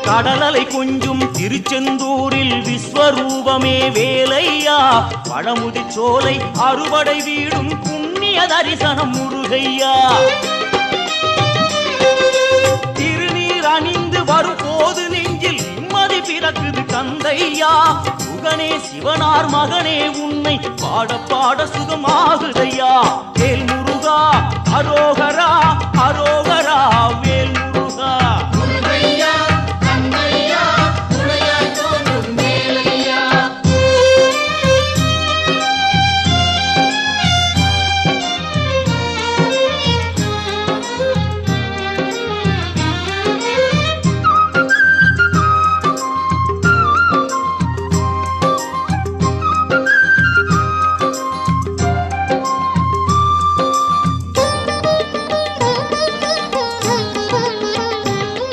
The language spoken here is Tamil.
கடலலை கொஞ்சும் திருச்செந்தூரில் விஸ்வரூபமே வேலையா பழமுதி சோலை அறுபடை வீடும் புண்ணிய தரிசனம் முருகையா திருநீர் அணிந்து வரும் போது நெஞ்சில் நிம்மதி பிறக்குது கந்தையா சுகனே சிவனார் மகனே உன்னை பாட பாட சுகமாகுதையா வேல் முருகா அரோகரா அரோகரா வேல் முருகா